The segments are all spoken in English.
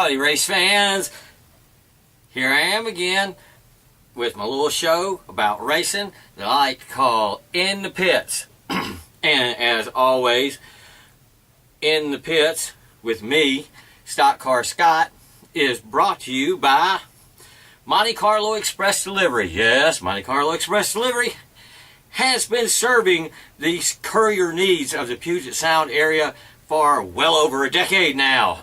Howdy, race fans. Here I am again with my little show about racing that I like to call In the Pits. And as always, In the Pits with me, StockCar Scott, is brought to you by Monte Carlo Express Delivery. Yes, Monte Carlo Express Delivery has been serving the courier needs of the Puget Sound area for well over a decade now.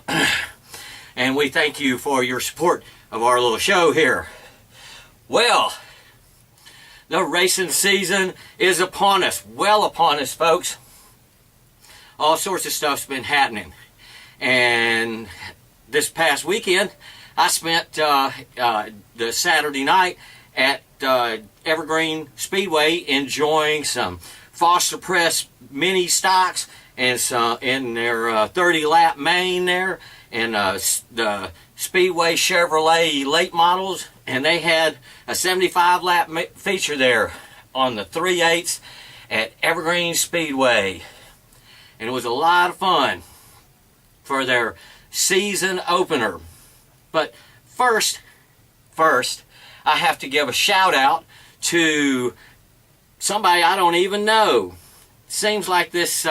And we thank you for your support of our little show here. Well, the racing season is upon us, well upon us, folks. All sorts of stuff's been happening. And this past weekend, I spent the Saturday night at Evergreen Speedway enjoying some Foster Press mini stocks and some in their 30-lap main there, and the Speedway Chevrolet late models, and they had a 75-lap feature there on the 3/8 at Evergreen Speedway. And it was a lot of fun for their season opener. But first, I have to give a shout out to somebody I don't even know. Seems like this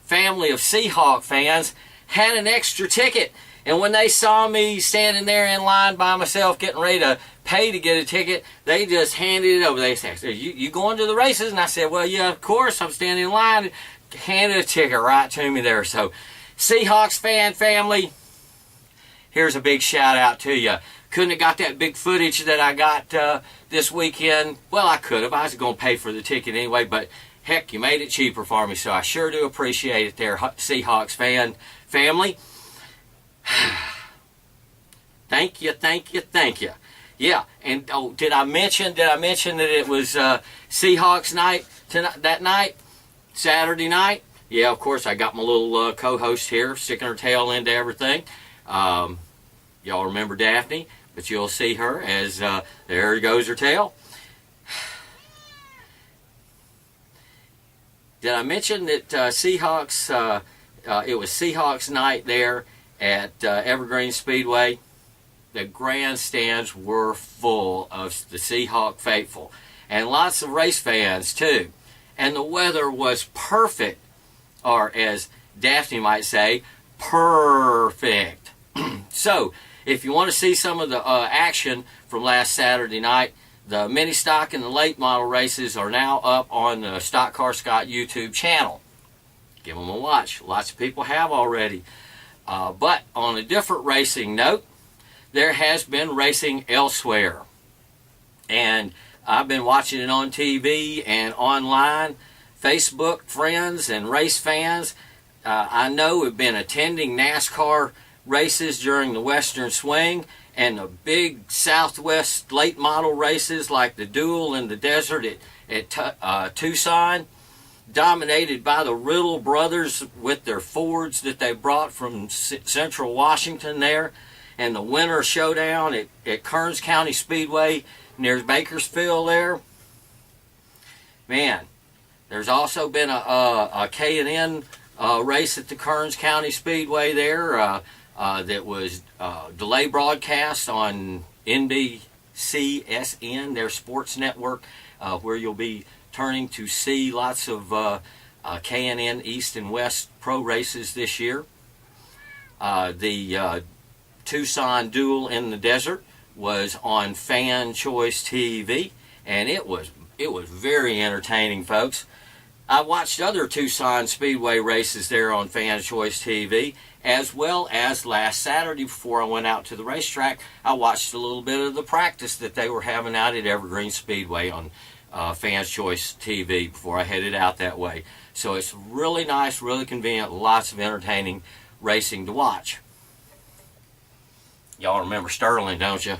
family of Seahawk fans had an extra ticket, and when they saw me standing there in line by myself getting ready to pay to get a ticket, they just handed it over. They said, you going to the races? And I said, well, yeah, of course, I'm standing in line. Handed a ticket right to me there. So Seahawks fan family, here's a big shout out to you. Couldn't have got that big footage that I got this weekend. Well, I could have. I was going to pay for the ticket anyway, but heck, you made it cheaper for me, so I sure do appreciate it there, Seahawks fan family. Thank you, thank you, thank you. Yeah, and oh, did I mention that it was Seahawks night tonight, that night, Saturday night? Yeah, of course, I got my little co-host here sticking her tail into everything. Y'all remember Daphne, but you'll see her as there goes her tail. Did I mention that Seahawks, it was Seahawks night there at Evergreen Speedway? The grandstands were full of the Seahawk faithful, and lots of race fans too. And the weather was perfect, or as Daphne might say, perfect. So, if you want to see some of the action from last Saturday night, the mini stock and the late model races are now up on the StockCar Scott YouTube channel. Give them a watch. Lots of people have already. But on a different racing note, there has been racing elsewhere. And I've been watching it on TV and online. Facebook friends and race fans, I know, have been attending NASCAR races during the Western Swing and the big Southwest late model races like the Duel in the Desert at Tucson, dominated by the Riddle brothers with their Fords that they brought from Central Washington there, and the Winter Showdown at Kearns County Speedway near Bakersfield there. Man, there's also been a K&N race at the Kearns County Speedway there that was delay broadcast on NBCSN, their sports network, where you'll be turning to see lots of K&N East and West pro races this year. The Tucson Duel in the Desert was on Fan Choice TV, and it was very entertaining, folks. I watched other Tucson Speedway races there on Fan Choice TV, as well as last Saturday before I went out to the racetrack, I watched a little bit of the practice that they were having out at Evergreen Speedway on Fan Choice TV before I headed out that way. So it's really nice, really convenient, lots of entertaining racing to watch. Y'all remember Sterling, don't you?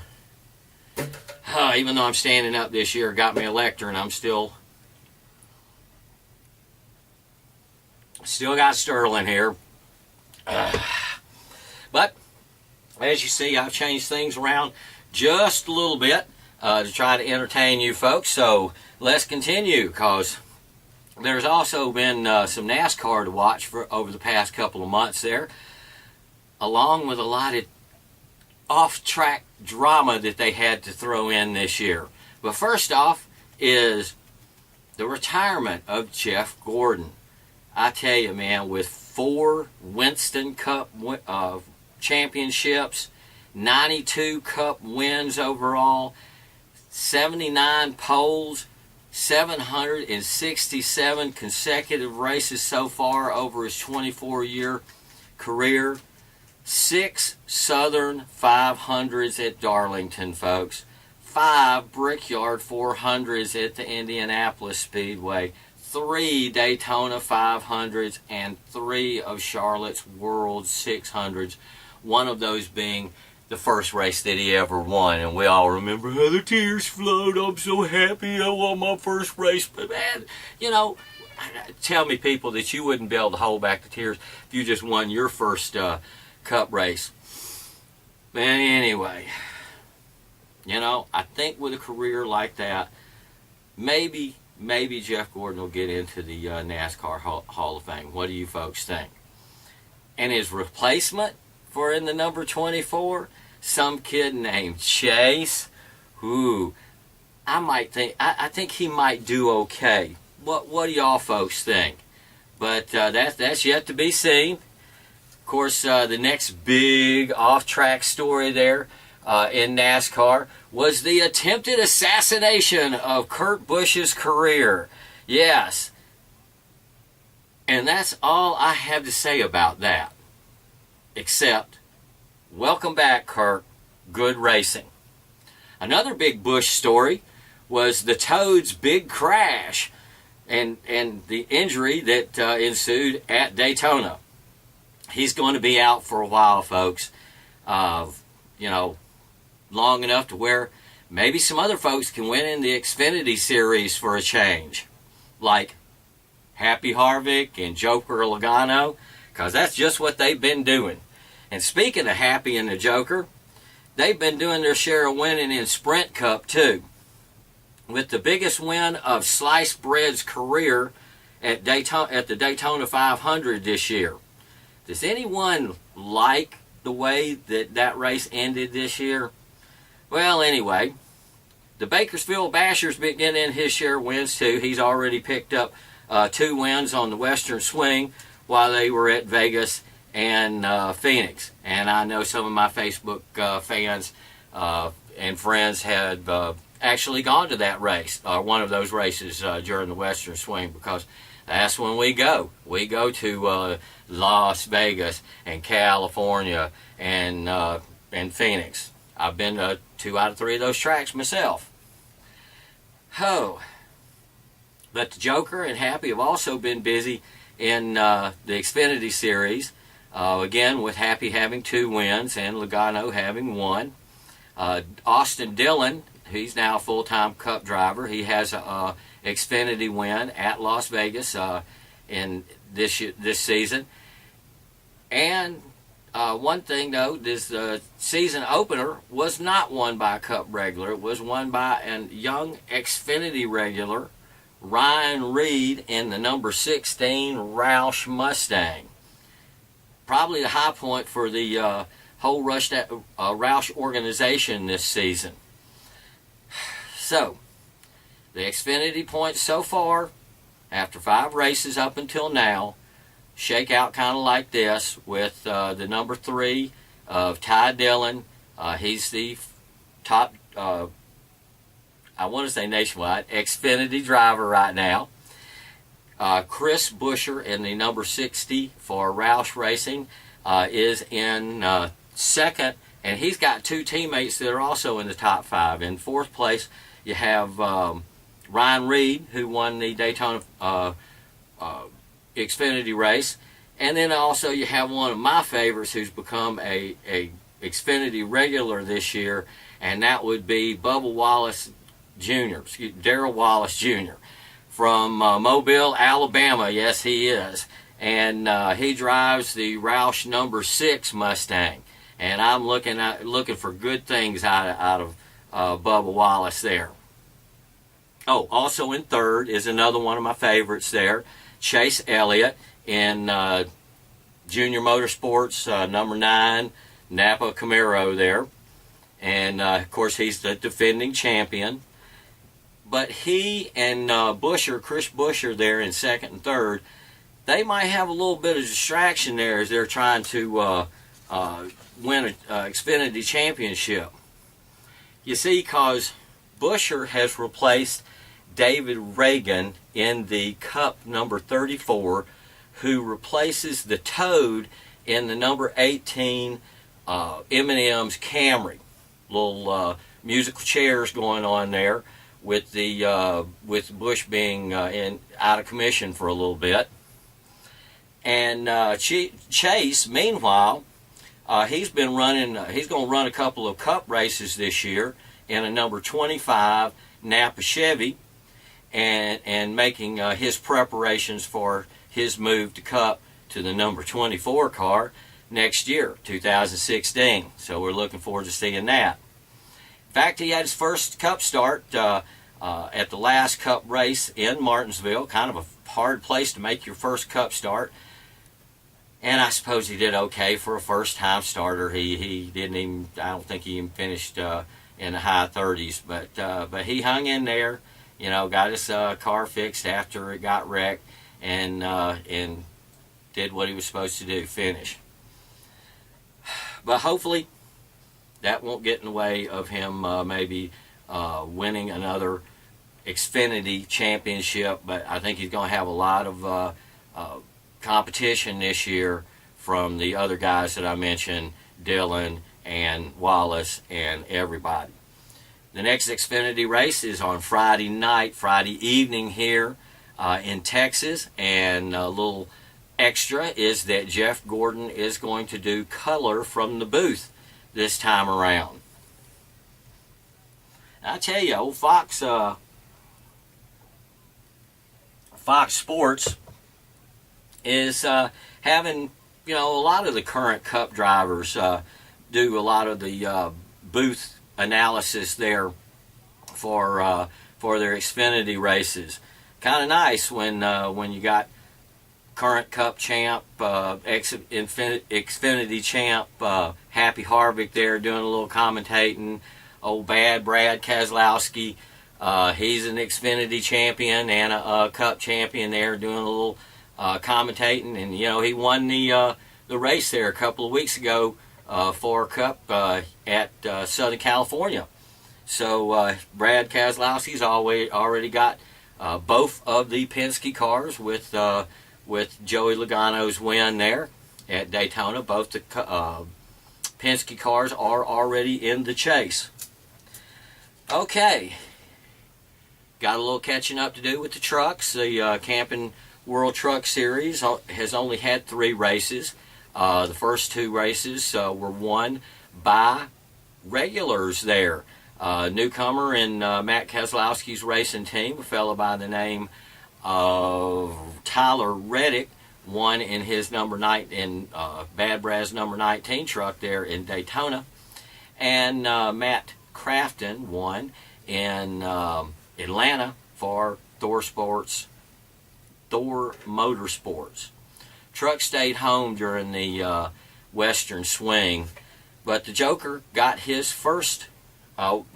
Even though I'm standing up this year, got me a lectern, I'm still got Sterling here. But as you see, I've changed things around just a little bit to try to entertain you folks. So let's continue, because there's also been some NASCAR to watch for over the past couple of months there, along with a lot of off-track drama that they had to throw in this year. But first off is the retirement of Jeff Gordon. I tell you, man, with 4 Winston Cup championships, 92 Cup wins overall, 79 poles, 767 consecutive races so far over his 24-year career, 6 Southern 500s at Darlington, folks, 5 Brickyard 400s at the Indianapolis Speedway, 3 Daytona 500s, and 3 of Charlotte's World 600s, one of those being the first race that he ever won. And we all remember how the tears flowed. I'm so happy I won my first race. But man, you know, tell me, people, that you wouldn't be able to hold back the tears if you just won your first Cup race. But anyway, you know, I think with a career like that, maybe Jeff Gordon will get into the NASCAR Hall of Fame. What do you folks think? And his replacement for in the number 24, some kid named Chase. Ooh, I think he might do okay. What do y'all folks think? But that's yet to be seen. Of course, the next big off-track story there in NASCAR was the attempted assassination of Kurt Busch's career. Yes. And that's all I have to say about that. Except, welcome back, Kurt. Good racing. Another big Busch story was the Toad's big crash and the injury that ensued at Daytona. He's going to be out for a while, folks. You know, long enough to where maybe some other folks can win in the Xfinity Series for a change. Like Happy Harvick and Joker Logano, because that's just what they've been doing. And speaking of Happy and the Joker, they've been doing their share of winning in Sprint Cup too, with the biggest win of Sliced Bread's career at the Daytona 500 this year. Does anyone like the way that race ended this year? Well, anyway, the Bakersfield Basher's been getting his share of wins too. He's already picked up 2 wins on the Western Swing while they were at Vegas and Phoenix. And I know some of my Facebook fans and friends had actually gone to that race, one of those races during the Western Swing, because that's when we go. We go to Las Vegas and California and Phoenix. I've been to 2 out of 3 of those tracks myself. Oh. But the Joker and Happy have also been busy in the Xfinity Series. Again, with Happy having 2 wins and Logano having 1. Austin Dillon, he's now a full-time Cup driver. He has a Xfinity win at Las Vegas in this season. And one thing, though, this season opener was not won by a Cup regular. It was won by a young Xfinity regular, Ryan Reed, in the number 16 Roush Mustang. Probably the high point for the whole Roush organization this season. So, the Xfinity points so far, after 5 races up until now, shake out kind of like this, with the number 3 of Ty Dillon. He's the top, I want to say nationwide, Xfinity driver right now. Chris Buescher in the number 60 for Roush Racing is in second, and he's got 2 teammates that are also in the top 5. In 4th place, you have Ryan Reed, who won the Daytona Xfinity race, and then also you have one of my favorites who's become a Xfinity regular this year, and that would be Bubba Wallace Jr., Darrell Wallace Jr. from Mobile, Alabama. Yes, he is. And he drives the Roush number 6 Mustang. And I'm looking for good things out of Bubba Wallace there. Oh, also in 3rd is another one of my favorites there, Chase Elliott in Junior Motorsports number 9 Napa Camaro there. and of course he's the defending champion. But he and Chris Buescher there in second and third, they might have a little bit of distraction there as they're trying to win an Xfinity championship. You see, because Buescher has replaced David Reagan in the Cup number 34, who replaces the Toad in the number 18 M&M's Camry. Little musical chairs going on there with the with Bush being out of commission for a little bit. And Chase, meanwhile, he's been running. He's going to run a couple of Cup races this year in a number 25 Napa Chevy, and making his preparations for his move to Cup to the number 24 car next year, 2016. So we're looking forward to seeing that. In fact, he had his first Cup start at the last Cup race in Martinsville. Kind of a hard place to make your first Cup start. And I suppose he did okay for a first-time starter. He didn't even, I don't think he even finished in the high 30s. But he hung in there, got his car fixed after it got wrecked, and did what he was supposed to do, finish. But hopefully that won't get in the way of him maybe winning another Xfinity championship. But I think he's going to have a lot of competition this year from the other guys that I mentioned, Dillon and Wallace and everybody. The next Xfinity race is on Friday evening here in Texas, and a little extra is that Jeff Gordon is going to do color from the booth this time around. I tell you, old Fox Sports is having, a lot of the current Cup drivers do a lot of the booth analysis there for their Xfinity races. Kind of nice when you got current Cup champ, Xfinity champ, Happy Harvick there doing a little commentating. Old bad Brad Keselowski, he's an Xfinity champion and a Cup champion there doing a little commentating, and he won the race there a couple of weeks ago for Cup at Southern California. So Brad Keselowski's already got both of the Penske cars with Joey Logano's win there at Daytona. Both the Penske cars are already in the chase. Okay, got a little catching up to do with the trucks. The Camping World Truck Series has only had 3 races. The first 2 races were won by regulars there. Newcomer in Matt Keselowski's racing team, a fellow by the name of Tyler Reddick, won in his number 9 in Bad Brad's number 19 truck there in Daytona, and Matt Crafton won in Atlanta for Thor Motorsports. Truck stayed home during the Western Swing, but the Joker got his first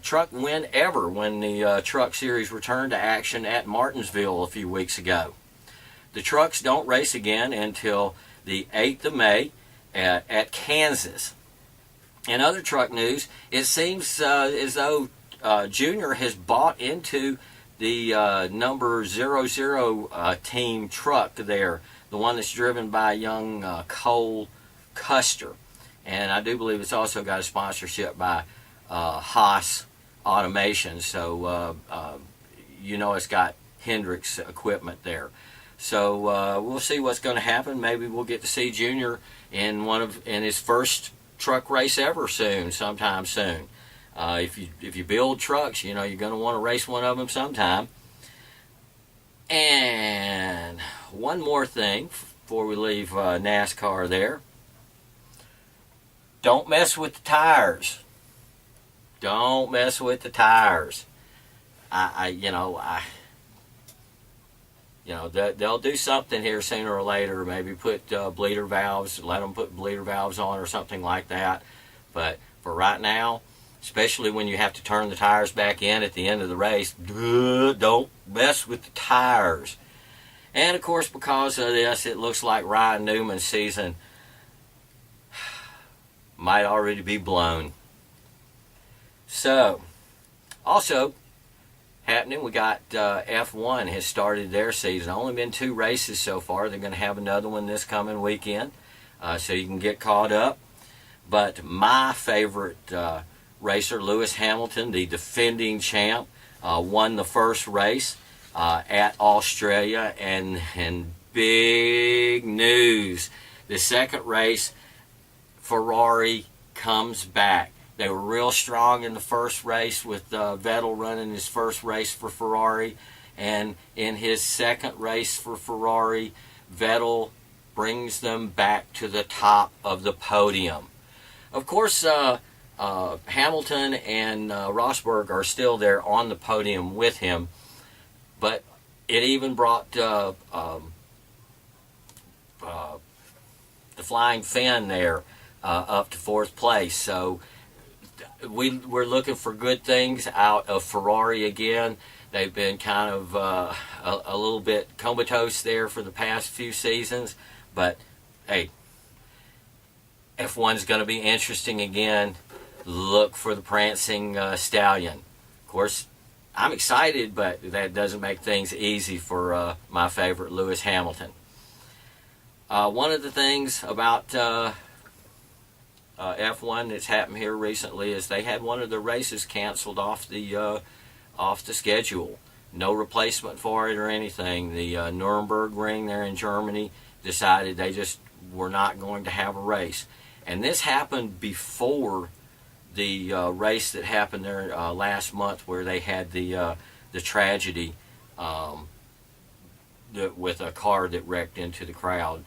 truck win ever when the Truck Series returned to action at Martinsville a few weeks ago. The trucks don't race again until the 8th of May at Kansas. In other truck news, it seems as though Junior has bought into the number 00 team truck there, the one that's driven by young Cole Custer. And I do believe it's also got a sponsorship by Haas Automation, so it's got Hendricks equipment there. So we'll see what's going to happen. Maybe we'll get to see Junior in his first truck race ever sometime soon. If you build trucks, you're going to want to race one of them sometime. And one more thing before we leave NASCAR there. Don't mess with the tires. Don't mess with the tires. They'll do something here sooner or later. Maybe put bleeder valves, let them put bleeder valves on or something like that. But for right now, especially when you have to turn the tires back in at the end of the race. Don't mess with the tires. And of course, because of this, it looks like Ryan Newman's season might already be blown. So, also happening, we got F1 has started their season. Only been 2 races so far. They're going to have another one this coming weekend, so you can get caught up. But my favorite racer, Lewis Hamilton, the defending champ, won the first race at Australia, and big news, the second race, Ferrari comes back. They were real strong in the first race with Vettel running his first race for Ferrari, and in his second race for Ferrari, Vettel brings them back to the top of the podium. Of course, Hamilton and Rosberg are still there on the podium with him, but it even brought the Flying Finn there up to 4th place. So we're looking for good things out of Ferrari again. They've been kind of a little bit comatose there for the past few seasons, but hey, F1's going to be interesting again. Look for the prancing stallion. Of course, I'm excited, but that doesn't make things easy for my favorite Lewis Hamilton. One of the things about F1 that's happened here recently is they had one of the races canceled off the schedule. No replacement for it or anything. The Nuremberg Ring there in Germany decided they just were not going to have a race. And this happened before the race that happened there last month, where they had the tragedy with a car that wrecked into the crowd.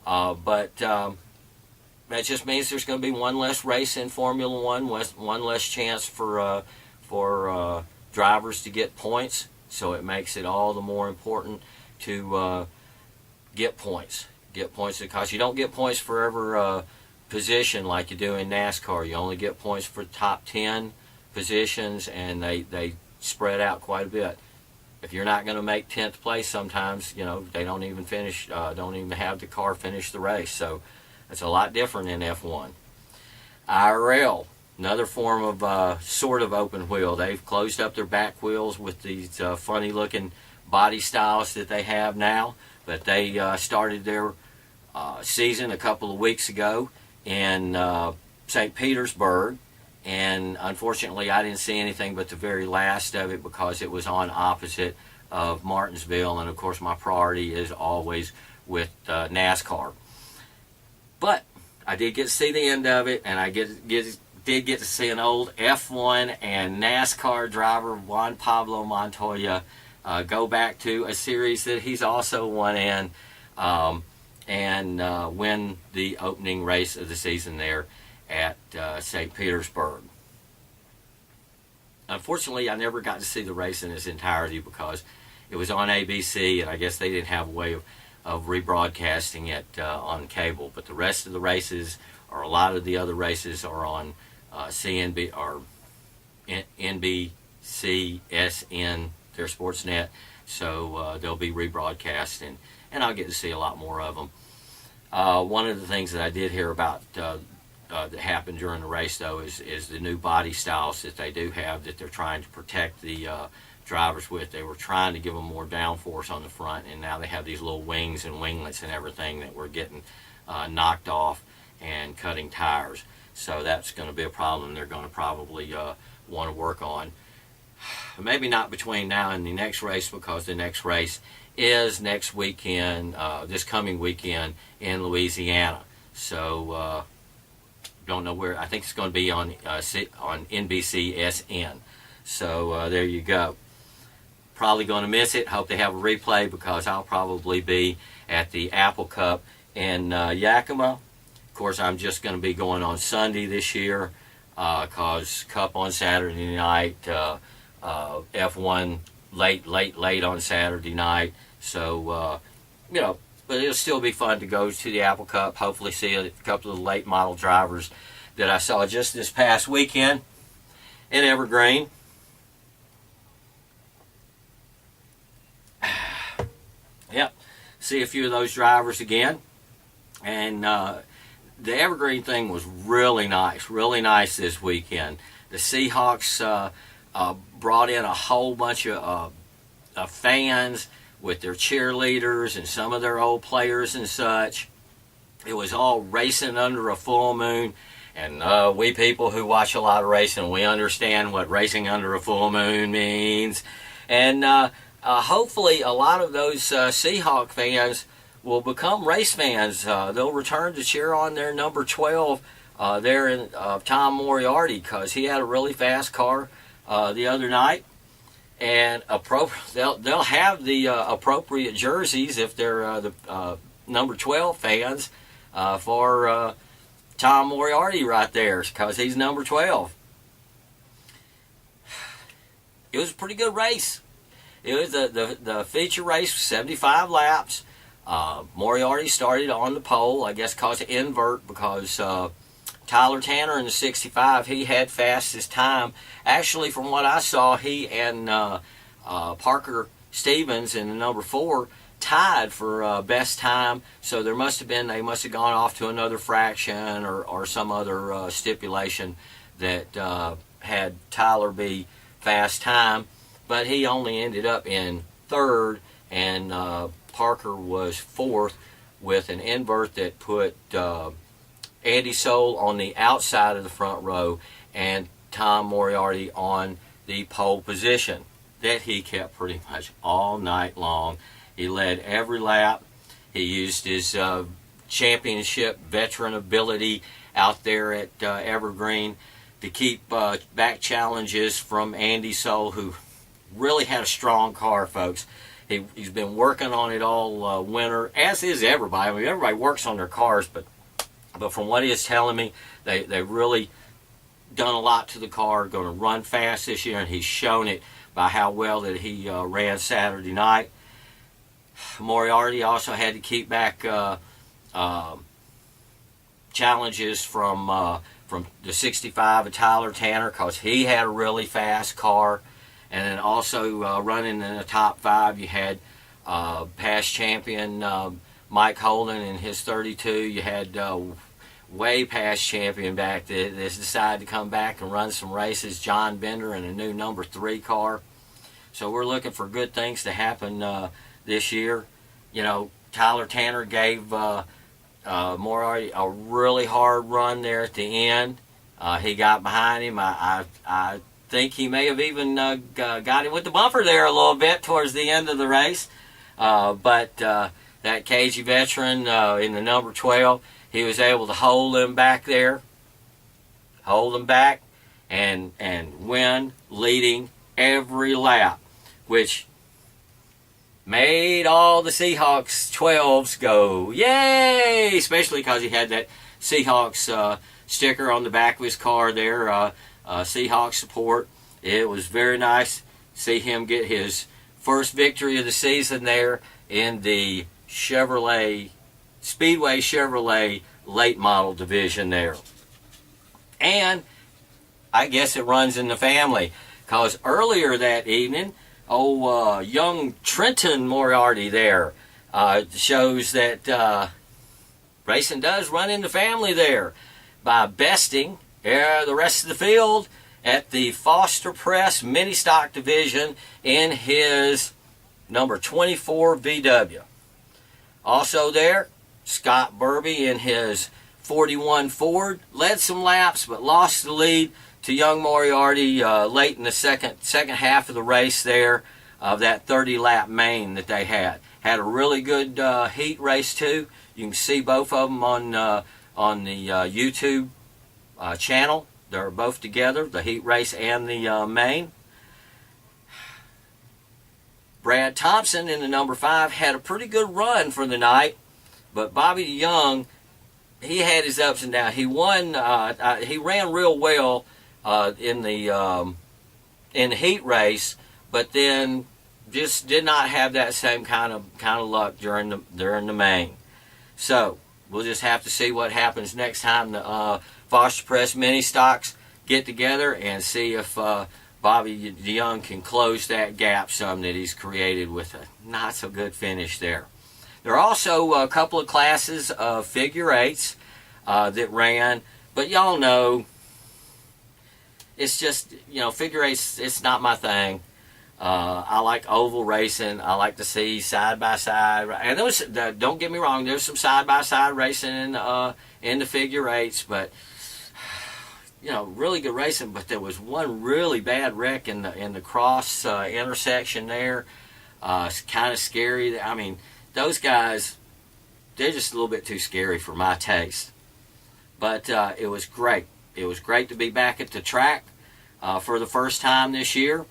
But that just means there's going to be one less race in Formula One, one less chance for drivers to get points. So it makes it all the more important to get points. Get points, because you don't get points for every position like you do in NASCAR. You only get points for top 10 positions, and they spread out quite a bit. If you're not going to make 10th place, sometimes they don't even finish, don't even have the car finish the race. So it's a lot different in F1. IRL, another form of sort of open wheel. They've closed up their back wheels with these funny looking body styles that they have now, but they started their season a couple of weeks ago in St. Petersburg, and unfortunately I didn't see anything but the very last of it because it was on opposite of Martinsville, and of course my priority is always with NASCAR. But I did get to see the end of it, and I did get to see an old F1 and NASCAR driver, Juan Pablo Montoya, go back to a series that he's also won in, and win the opening race of the season there at St. Petersburg. Unfortunately, I never got to see the race in its entirety because it was on ABC, and I guess they didn't have a way of rebroadcasting it on cable. But the rest of the races, or a lot of the other races, are on CNB or NBCSN, their Sportsnet. So they'll be rebroadcast, and I'll get to see a lot more of them. One of the things that I did hear about that happened during the race, though, is the new body styles that they do have that they're trying to protect the drivers with. They were trying to give them more downforce on the front, and now they have these little wings and winglets and everything that were getting knocked off and cutting tires. So that's going to be a problem they're going to probably want to work on. Maybe not between now and the next race, because the next race is next weekend, this coming weekend in Louisiana. So don't know where. I think it's going to be on NBCSN. So there you go. Probably going to miss it. Hope they have a replay, because I'll probably be at the Apple Cup in Yakima. Of course, I'm just going to be going on Sunday this year, because Cup on Saturday night, F1 late on Saturday night. So, but it'll still be fun to go to the Apple Cup, hopefully see a couple of the late model drivers that I saw just this past weekend. in Evergreen. Yep, see a few of those drivers again. And the Evergreen thing was really nice this weekend. The Seahawks brought in a whole bunch of fans with their cheerleaders and some of their old players and such. It was all racing under a full moon. And we people who watch a lot of racing, we understand what racing under a full moon means. And hopefully a lot of those Seahawk fans will become race fans. They'll return to cheer on their number 12 there in Tom Moriarty, because he had a really fast car the other night. And they'll have the appropriate jerseys if they're the number 12 fans for Tom Moriarty right there, because he's number 12. It was a pretty good race. It was the feature race, 75 laps. Moriarty started on the pole, I guess caused an invert, because Tyler Tanner in the 65, he had fastest time. Actually, from what I saw, he and Parker Stevens in the number 4 tied for best time. So they must have gone off to another fraction or some other stipulation that had Tyler be fast time. But he only ended up in 3rd, and Parker was 4th with an invert that put Andy Soul on the outside of the front row and Tom Moriarty on the pole position that he kept pretty much all night long. He led every lap. He used his championship veteran ability out there at Evergreen to keep back challenges from Andy Soul, who really had a strong car, folks. He's been working on it all winter, as is everybody. I mean, everybody works on their cars, but from what he is telling me, they've really done a lot to the car, going to run fast this year, and he's shown it by how well that he ran Saturday night. Moriarty also had to keep back challenges from the 65 of Tyler Tanner, because he had a really fast car. And then also running in the top 5, you had past champion Mike Holden in his 32. You had way past champion back that decided to come back and run some races, John Bender, in a new number 3 car. So we're looking for good things to happen this year. You know, Tyler Tanner gave Moriarty a really hard run there at the end. He got behind him. I think he may have even got him with the bumper there a little bit towards the end of the race. But that cagey veteran in the number 12, he was able to hold him back there, hold him back, and win, leading every lap, which made all the Seahawks 12s go, yay! Especially because he had that Seahawks sticker on the back of his car there, Seahawks support. It was very nice to see him get his first victory of the season there in the Speedway Chevrolet late model division there. And I guess it runs in the family, because earlier that evening, young Trenton Moriarty there shows that racing does run in the family there by besting the rest of the field at the Foster Press Mini Stock Division in his number 24 VW. Also there, Scott Burby in his 41 Ford led some laps but lost the lead to young Moriarty late in the second half of the race there of that 30-lap main that they had. Had a really good heat race too. You can see both of them on the YouTube channel. They're both together, the heat race and the main. Brad Thompson in the number 5 had a pretty good run for the night, but Bobby DeYoung, he had his ups and downs. He won. He ran real well in the heat race, but then just did not have that same kind of luck during the main. So we'll just have to see what happens next time the Foster Press Mini Stocks get together and see if Bobby DeYoung can close that gap some that he's created with a not so good finish there. There are also a couple of classes of figure eights that ran, but y'all know it's just, you know, figure eights, it's not my thing. I like oval racing. I like to see side by side, and those, don't get me wrong, there's some side by side racing in the figure eights, but you know, really good racing. But there was one really bad wreck in the cross intersection there. It's kind of scary. I mean, those guys, they're just a little bit too scary for my taste. But it was great. It was great to be back at the track for the first time this year.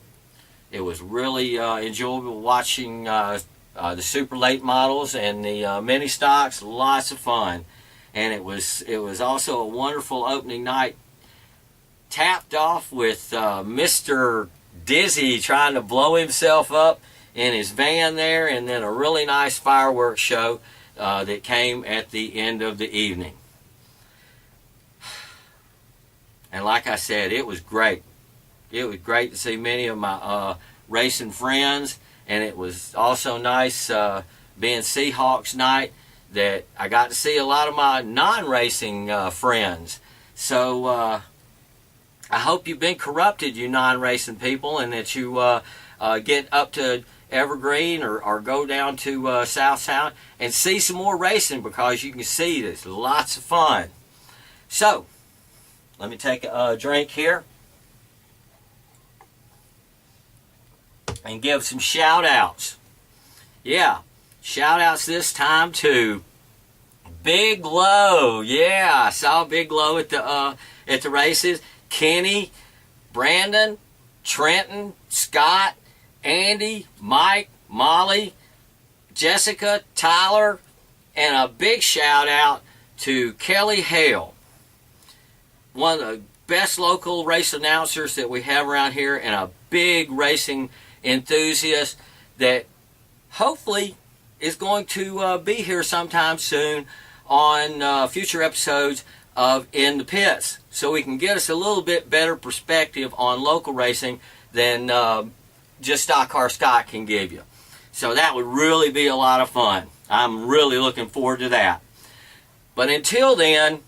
It was really enjoyable watching the super late models and the mini stocks. Lots of fun, and it was also a wonderful opening night. Tapped off with Mr. Dizzy trying to blow himself up in his van there, and then a really nice fireworks show that came at the end of the evening. And like I said, it was great. It was great to see many of my racing friends, and it was also nice being Seahawks night that I got to see a lot of my non-racing friends. So I hope you've been corrupted, you non-racing people, and that you get up to Evergreen or go down to South Sound and see some more racing, because you can see there's lots of fun. So, let me take a drink here and give some shout outs. Yeah, shout outs this time to Big Low. Yeah, I saw Big Low at the races. Kenny, Brandon, Trenton, Scott, Andy, Mike, Molly, Jessica, Tyler, and a big shout out to Kelly Hale, one of the best local race announcers that we have around here, and a big racing enthusiast that hopefully is going to be here sometime soon on future episodes of In the Pits, so we can get us a little bit better perspective on local racing than just StockCar Scott can give you. So that would really be a lot of fun. I'm really looking forward to that. But until then,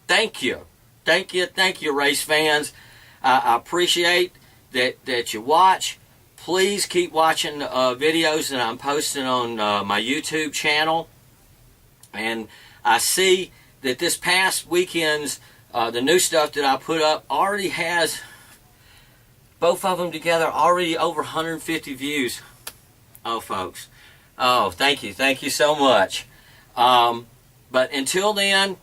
thank you. Thank you, race fans. I appreciate that you watch. Please keep watching videos that I'm posting on my YouTube channel. And I see that this past weekend's, the new stuff that I put up already has, both of them together, already over 150 views. Oh, folks. Oh, thank you. Thank you so much. But until then,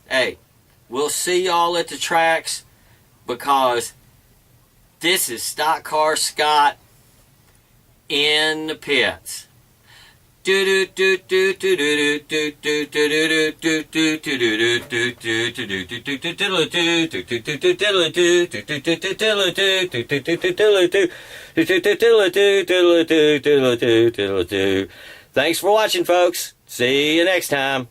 hey, we'll see y'all at the tracks, because this is StockCar Scott in the pits. Thanks for watching, folks. See you next time.